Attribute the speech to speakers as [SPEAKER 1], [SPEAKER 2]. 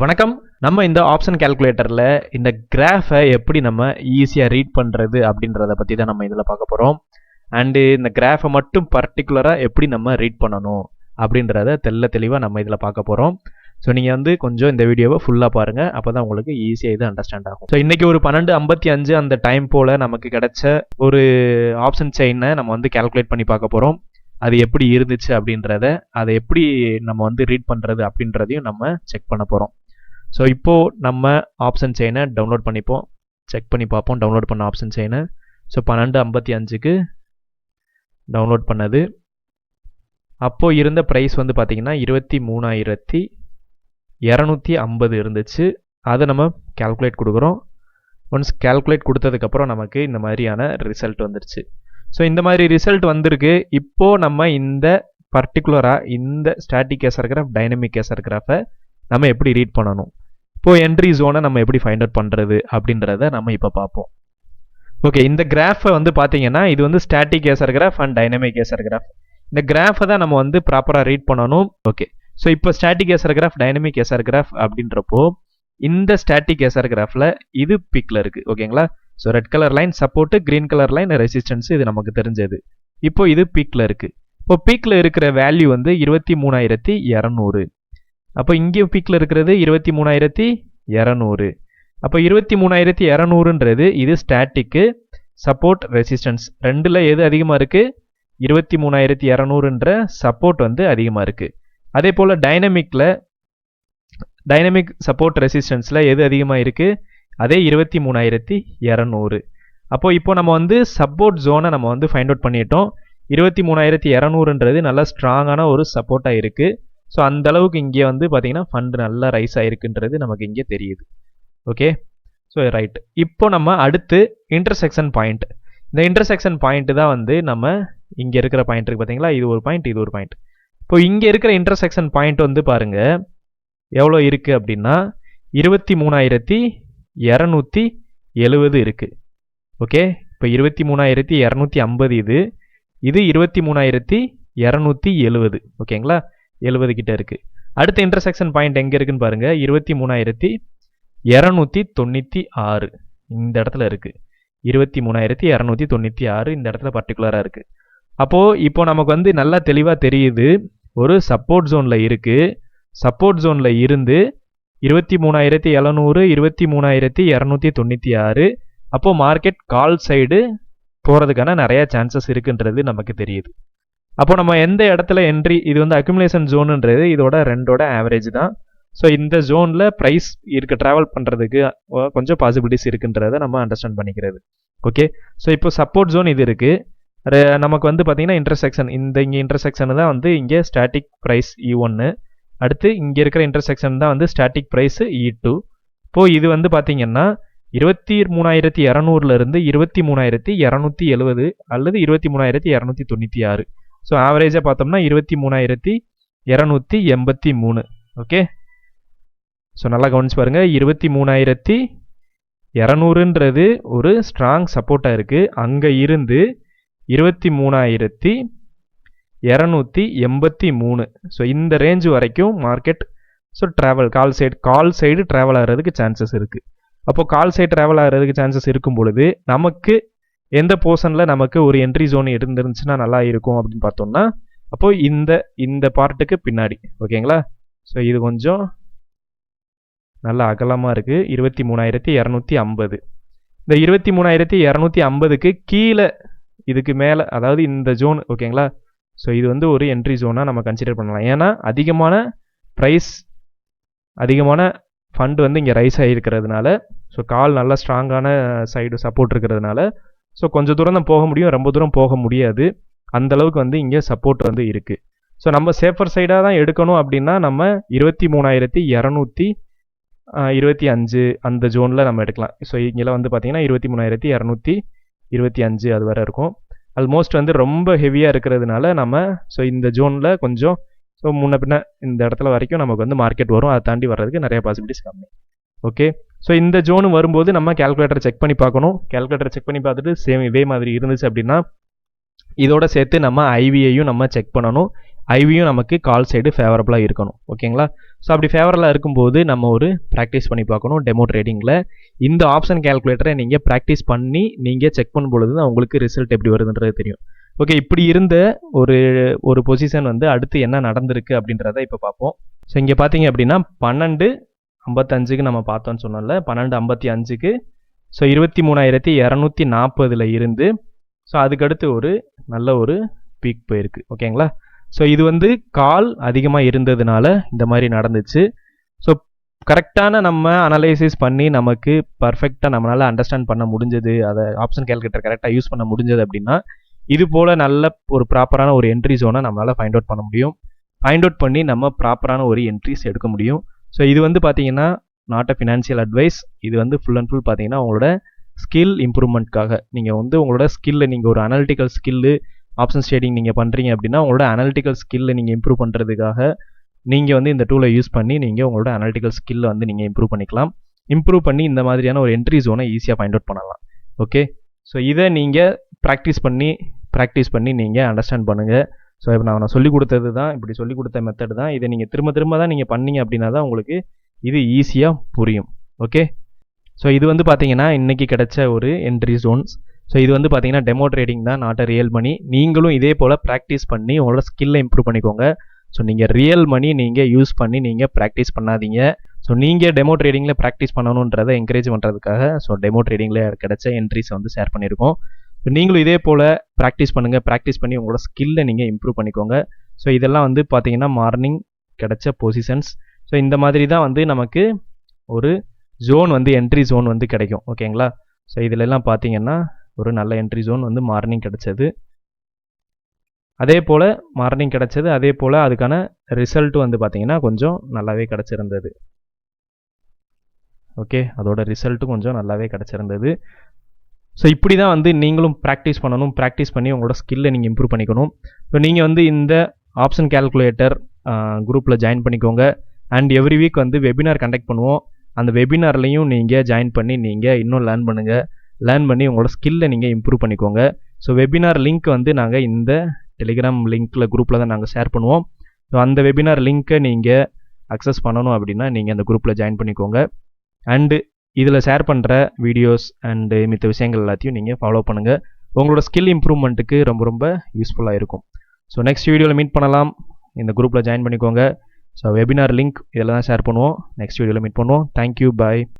[SPEAKER 1] வணக்கம். நம்ம இந்த ஆப்ஷன் கால்குலேட்டர்ல இந்த கிராஃபை எப்படி நம்ம ஈஸியாக ரீட் பண்ணுறது அப்படின்றத பற்றி தான் நம்ம இதில் பார்க்க போகிறோம். அண்டு இந்த கிராஃபை மட்டும் பர்டிகுலராக எப்படி நம்ம ரீட் பண்ணணும் அப்படின்றத தெளிவாக நம்ம இதில் பார்க்க போகிறோம். ஸோ நீங்கள் வந்து கொஞ்சம் இந்த வீடியோவை ஃபுல்லாக பாருங்கள், அப்போ தான் உங்களுக்கு ஈஸியாக இது அண்டர்ஸ்டாண்ட் ஆகும். ஸோ இன்றைக்கி ஒரு 12:55 அந்த டைம் போல் நமக்கு கிடைச்ச ஒரு ஆப்ஷன் செயினை நம்ம வந்து கால்குலேட் பண்ணி பார்க்க போகிறோம். அது எப்படி இருந்துச்சு அப்படின்றத, அதை எப்படி நம்ம வந்து ரீட் பண்ணுறது அப்படின்றதையும் நம்ம செக் பண்ண போகிறோம். ஸோ இப்போது நம்ம ஆப்ஷன் செயினை டவுன்லோட் பண்ணிப்போம், செக் பண்ணி பார்ப்போம் டவுன்லோட் பண்ண ஆப்ஷன் செயினை. ஸோ 12:55க்கு டவுன்லோட் பண்ணது. அப்போது இருந்த ப்ரைஸ் வந்து பார்த்திங்கன்னா 23,250 இருந்துச்சு. அதை நம்ம கால்குலேட் கொடுக்குறோம். ஒன்ஸ் கால்குலேட் கொடுத்ததுக்கப்புறம் நமக்கு இந்த மாதிரியான ரிசல்ட் வந்துருச்சு. ஸோ இந்த மாதிரி ரிசல்ட் வந்திருக்கு. இப்போது நம்ம இந்த பர்டிகுலராக இந்த ஸ்டாட்டிக் கேசர் கிராஃப், டைனமிக் கேசர் கிராஃபை நம்ம எப்படி ரீட் பண்ணணும், இப்போது என்ட்ரி ஜோனை நம்ம எப்படி ஃபைண்ட் அவுட் பண்ணுறது அப்படின்றத நம்ம இப்போ பார்ப்போம். ஓகே, இந்த கிராஃபை வந்து பார்த்தீங்கன்னா இது வந்து ஸ்டாட்டிக் கேசர் graph and dynamic kesar graph. இந்த கிராஃபை தான் நம்ம வந்து ப்ராப்பராக ரீட் பண்ணணும். ஓகே, ஸோ இப்போ ஸ்டாட்டிக் கேசர் கிராஃப், டைனமிக் கேசர் கிராஃப் அப்படின்றப்போ இந்த ஸ்டாட்டிக் கேசர் கிராஃபில் இது பீக்கில் இருக்குது. ஓகேங்களா? So red colour line support, green colour line resistance, இது நமக்கு தெரிஞ்சது. இப்போ இது பீக்கில் இருக்குது. இப்போ பீக்கில் இருக்கிற வேல்யூ வந்து 23,200. அப்போ இங்கே பீக்கில் இருக்கிறது 23,200. அப்போ 23,200ன்றது இது ஸ்டாட்டிக்கு, சப்போர்ட், ரெசிஸ்டன்ஸ் ரெண்டில் எது அதிகமாக இருக்குது? 23,200ன்ற சப்போர்ட் வந்து அதிகமாக இருக்குது. அதே போல் டைனமிக் சப்போர்ட் ரெசிஸ்டன்ஸில் எது அதிகமாக இருக்குது? அதே 23,200. அப்போது இப்போ நம்ம வந்து சப்போர்ட் ஜோனை நம்ம வந்து ஃபைண்ட் அவுட் பண்ணிட்டோம். 23,200ன்றது நல்லா ஸ்ட்ராங்கான ஒரு சப்போர்ட்டாக இருக்குது. ஸோ அந்த அளவுக்கு இங்கே வந்து பார்த்தீங்கன்னா ஃபண்டு நல்லா ரைஸ் ஆகிருக்குன்றது நமக்கு இங்கே தெரியுது. Okay, so right. இப்போ நம்ம அடுத்து இன்டர்செக்ஷன் பாயிண்ட். இந்த இன்டர்செக்ஷன் பாயிண்ட்டு தான் வந்து நம்ம இங்கே இருக்கிற பாயிண்ட் இருக்குது பார்த்தீங்களா, இது ஒரு பாயிண்ட், இது ஒரு பாயிண்ட். இப்போ இங்கே இருக்கிற இன்டர்செக்ஷன் பாயிண்ட் வந்து பாருங்கள் எவ்வளோ இருக்குது அப்படின்னா 23,270 இருக்குது. ஓகே, இப்போ 23,250 இது 23,270. ஓகேங்களா? 70 கிட்ட இருக்குது. அடுத்த இன்டர்செக்ஷன் பாயிண்ட் எங்கே இருக்குன்னு பாருங்கள், 23,296 இந்த இடத்துல இருக்குது. 23,296 இந்த இடத்துல பர்டிகுலராக இருக்குது. அப்போது இப்போ நமக்கு வந்து நல்லா தெளிவாக தெரியுது, ஒரு சப்போர்ட் ஜோனில் இருக்குது. சப்போர்ட் ஜோனில் இருந்து 23,700, 23,296. அப்போது மார்க்கெட் கால் சைடு போகிறதுக்கான நிறைய சான்சஸ் இருக்குன்றது நமக்கு தெரியுது. அப்போ நம்ம எந்த இடத்துல என்ட்ரி, இது வந்து அக்யூமுலேஷன் ஜோனுன்றது இதோட ரெண்டோட ஆவரேஜ் தான். ஸோ இந்த ஜோனில் ப்ரைஸ் ட்ராவல் பண்ணுறதுக்கு கொஞ்சம் பாசிபிலிட்டிஸ் இருக்குன்றதை நம்ம அண்டர்ஸ்டாண்ட் பண்ணிக்கிறது. ஓகே, ஸோ இப்போ சப்போர்ட் ஜோன் இது இருக்குது. நமக்கு வந்து பார்த்திங்கன்னா இன்டர்செக்ஷன், இங்கே இன்டர்செக்ஷன் தான் வந்து இங்கே ஸ்டாட்டிக் ப்ரைஸ் E1. அடுத்து இங்கே இருக்கிற இன்டர்செக்ஷன் தான் வந்து ஸ்டாட்டிக் ப்ரைஸ் E2. இப்போது இது வந்து பார்த்திங்கன்னா 23,200லேருந்து 23,270 அல்லது 23,296. ஸோ ஆவரேஜாக பார்த்தோம்னா 23,283. ஓகே, ஸோ நல்லா கவனிச்சு பாருங்கள், 23,200ன்றது ஒரு ஸ்ட்ராங் சப்போர்ட்டாக இருக்குது. அங்கே இருந்து 23,283. ஸோ இந்த ரேஞ்சு வரைக்கும் market so call side travel ஆகிறதுக்கு சான்சஸ் இருக்குது. அப்போது கால் சைடு ட்ராவல் ஆகிறதுக்கு சான்சஸ் இருக்கும் பொழுது நமக்கு எந்த போர்ஷனில் நமக்கு ஒரு என்ட்ரி ஜோன் இருந்துருந்துச்சுன்னா நல்லா இருக்கும் அப்படின்னு பார்த்தோம்னா, அப்போது இந்த பார்ட்டுக்கு பின்னாடி. ஓகேங்களா? ஸோ இது கொஞ்சம் நல்லா அகலமாக இருக்குது. 23,250. இந்த 23,250க்கு கீழே இதுக்கு மேலே, அதாவது இந்த ஜோன். ஓகேங்களா? ஸோ இது வந்து ஒரு என்ட்ரி ஜோனாக நம்ம கன்சிடர் பண்ணலாம். ஏன்னா அதிகமான ஃபண்ட் வந்து இங்கே ரைஸ் ஆகிருக்கிறதுனால, ஸோ கால் நல்லா ஸ்ட்ராங்கான சைடு சப்போர்ட் இருக்கிறதுனால, ஸோ கொஞ்சம் தூரம் தான் போக முடியும், ரொம்ப தூரம் போக முடியாது. அந்தளவுக்கு வந்து இங்கே சப்போர்ட் வந்து இருக்குது. ஸோ நம்ம சேஃபர் சைடாக தான் எடுக்கணும் அப்படின்னா நம்ம 23,225 அந்த ஜோனில் நம்ம எடுக்கலாம். ஸோ இங்கெல்லாம் வந்து பார்த்தீங்கன்னா 23,225 அது வரை இருக்கும். ஆல்மோஸ்ட் வந்து ரொம்ப ஹெவியாக இருக்கிறதுனால நம்ம ஸோ இந்த ஜோனில் கொஞ்சம் ஸோ முன்ன பின்ன இந்த இடத்துல வரைக்கும் நமக்கு வந்து மார்க்கெட் வரும். அதை தாண்டி வர்றதுக்கு நிறைய பாசிபிலிட்டிஸ் கம்மி. ஓகே, ஸோ இந்த ஜோனு வரும்போது நம்ம கேல்குலேட்டர் செக் பண்ணி பார்க்கணும். கேல்குலேட்டர் செக் பண்ணி பார்த்துட்டு சேம் இதே மாதிரி இருந்துச்சு அப்படின்னா இதோட சேர்த்து நம்ம ஐவியையும் நம்ம செக் பண்ணணும். ஐவியும் நமக்கு கால் சைடு ஃபேவரபுளாக இருக்கணும். ஓகேங்களா? ஸோ அப்படி ஃபேவரபுளாக இருக்கும்போது நம்ம ஒரு ப்ராக்டிஸ் பண்ணி பார்க்கணும். டெமோ ட்ரேடிங்கில் இந்த ஆப்ஷன் கேல்குலேட்டரை நீங்கள் ப்ராக்டிஸ் பண்ணி நீங்கள் செக் பண்ணும் பொழுது தான் உங்களுக்கு ரிசல்ட் எப்படி வருதுன்றது தெரியும். ஓகே, இப்படி இருந்த ஒரு பொசிஷன் வந்து அடுத்து என்ன நடந்திருக்கு அப்படின்றத இப்போ பார்ப்போம். ஸோ இங்கே பார்த்தீங்க அப்படின்னா 12.55க்கு நம்ம பார்த்தோன்னு சொன்னோம்ல, 12.55க்கு ஸோ 23,240 இருந்து ஸோ அதுக்கடுத்து ஒரு நல்ல ஒரு பீக் போயிருக்கு. ஓகேங்களா? ஸோ இது வந்து கால் அதிகமாக இருந்ததுனால இந்த மாதிரி நடந்துச்சு. ஸோ கரெக்டான நம்ம அனலைசிஸ் பண்ணி நமக்கு பர்ஃபெக்டாக நம்மளால் அண்டர்ஸ்டாண்ட் பண்ண முடிஞ்சது, அதை ஆப்ஷன் கேல்குலேட்டர் கரெக்டாக யூஸ் பண்ண முடிஞ்சது அப்படின்னா இது போல் நல்ல ஒரு ப்ராப்பரான ஒரு என்ட்ரி ஜோனை நம்மளால் ஃபைண்ட் அவுட் பண்ண முடியும். ஃபைண்ட் அவுட் பண்ணி நம்ம ப்ராப்பரான ஒரு என்ட்ரிஸ் எடுக்க முடியும். ஸோ இது வந்து பார்த்தீங்கன்னா நாட் அ ஃபினான்ஷியல் அட்வைஸ். இது வந்து ஃபுல் அண்ட் ஃபுல் பார்த்தீங்கன்னா உங்களோட ஸ்கில் இம்ப்ரூவ்மெண்ட்காக. நீங்கள் வந்து உங்களோட ஸ்கில்லை, நீங்கள் ஒரு அனலிட்டிக்கல் ஸ்கில்லு ஆப்ஷன்ஸ் ட்ரேடிங் நீங்கள் பண்ணுறீங்க அப்படின்னா உங்களோட அனலிட்டிக்கல் ஸ்கில்லை நீங்கள் இம்ப்ரூவ் பண்ணுறதுக்காக நீங்கள் வந்து இந்த டூலை யூஸ் பண்ணி நீங்கள் உங்களோட அனலிட்டிக்கல் ஸ்கில்லை வந்து நீங்கள் இம்ப்ரூவ் பண்ணிக்கலாம். இம்ப்ரூவ் பண்ணி இந்த மாதிரியான ஒரு என்ட்ரி ஜோனை ஈஸியாக ஃபைண்ட் அவுட் பண்ணலாம். ஓகே, ஸோ இதை நீங்கள் ப்ராக்டிஸ் பண்ணி நீங்கள் அண்டர்ஸ்டாண்ட் பண்ணுங்கள். ஸோ இப்போ நான் சொல்லிக் கொடுத்தது தான், இப்படி சொல்லிக் கொடுத்த மெத்தட் தான். இதை நீங்கள் திரும்ப தான் நீங்கள் பண்ணீங்க அப்படின்னா தான் உங்களுக்கு இது ஈஸியாக புரியும். ஓகே, ஸோ இது வந்து பார்த்தீங்கன்னா இன்றைக்கி கிடைச்ச ஒரு என்ட்ரி ஜோன்ஸ். ஸோ இது வந்து பார்த்தீங்கன்னா டெமோ ட்ரேடிங் தான், நாட் அ ரியல் மணி. நீங்களும் இதே போல் ப்ராக்டிஸ் பண்ணி உங்களோட ஸ்கில்லை இம்ப்ரூவ் பண்ணிக்கோங்க. ஸோ நீங்கள் ரியல் மணி நீங்கள் யூஸ் பண்ணி நீங்கள் ப்ராக்டிஸ் பண்ணாதீங்க. ஸோ நீங்கள் டெமோ ட்ரேடிங்கில் ப்ராக்டிஸ் பண்ணணுன்றதை என்கரேஜ் பண்ணுறதுக்காக ஸோ டெமோ ட்ரேடிங்கில் கிடைச்ச என்ட்ரிஸை வந்து ஷேர் பண்ணியிருக்கோம். ஸோ நீங்களும் இதே போல் ப்ராக்டிஸ் பண்ணுங்கள். ப்ராக்டிஸ் பண்ணி உங்களோட ஸ்கில்லை நீங்கள் இம்ப்ரூவ் பண்ணிக்கோங்க. ஸோ இதெல்லாம் வந்து பார்த்தீங்கன்னா மார்னிங் கிடைச்ச பொசிஷன்ஸ். ஸோ இந்த மாதிரி தான் வந்து நமக்கு ஒரு ஜோன் வந்து என்ட்ரி ஜோன் வந்து கிடைக்கும். ஓகேங்களா? ஸோ இதிலெல்லாம் பார்த்தீங்கன்னா ஒரு நல்ல என்ட்ரி ஜோன் வந்து மார்னிங் கிடைச்சது. அதே போல் மார்னிங் கிடைச்சது, அதே போல் அதுக்கான ரிசல்ட் வந்து பார்த்தீங்கன்னா கொஞ்சம் நல்லாவே கிடச்சிருந்தது. ஓகே, அதோட ரிசல்ட்டும் கொஞ்சம் நல்லாவே கிடச்சிருந்தது. ஸோ இப்படி தான் வந்து நீங்களும் ப்ராக்டிஸ் பண்ணணும். ப்ராக்டிஸ் பண்ணி உங்களோட ஸ்கில்லை நீங்கள் இம்ப்ரூவ் பண்ணிக்கணும். ஸோ நீங்கள் வந்து இந்த ஆப்ஷன் கேல்குலேட்டர் குரூப்பில் ஜாயின் பண்ணிக்கோங்க. அண்ட் எவ்ரி வீக் வந்து வெபினார் கண்டக்ட் பண்ணுவோம். அந்த வெபினார்லையும் நீங்கள் ஜாயின் பண்ணி நீங்கள் இன்னும் லேர்ன் பண்ணுங்கள். லேர்ன் பண்ணி உங்களோட ஸ்கில்லை நீங்கள் இம்ப்ரூவ் பண்ணிக்கோங்க. ஸோ வெபினார் லிங்க் வந்து நாங்கள் இந்த டெலிகிராம் லிங்க்கில் குரூப்பில் தான் நாங்கள் ஷேர் பண்ணுவோம். ஸோ அந்த வெபினார் லிங்க்கை நீங்கள் அக்சஸ் பண்ணணும் அப்படின்னா நீங்கள் அந்த குரூப்பில் ஜாயின் பண்ணிக்கோங்க. அண்டு இதில் ஷேர் பண்ணுற வீடியோஸ் அண்டு மித்த விஷயங்கள் எல்லாத்தையும் நீங்கள் ஃபாலோ பண்ணுங்கள். உங்களோட ஸ்கில் இம்ப்ரூவ்மெண்ட்டுக்கு ரொம்ப ரொம்ப யூஸ்ஃபுல்லாக இருக்கும். ஸோ நெக்ஸ்ட் வீடியோவில் மீட் பண்ணலாம். இந்த குரூப்பில் ஜாயின் பண்ணிக்கோங்க. ஸோ வெபினார் லிங்க் இதில் தான் ஷேர் பண்ணுவோம். நெக்ஸ்ட் வீடியோவில் மீட் பண்ணுவோம். தேங்க்யூ, பாய்.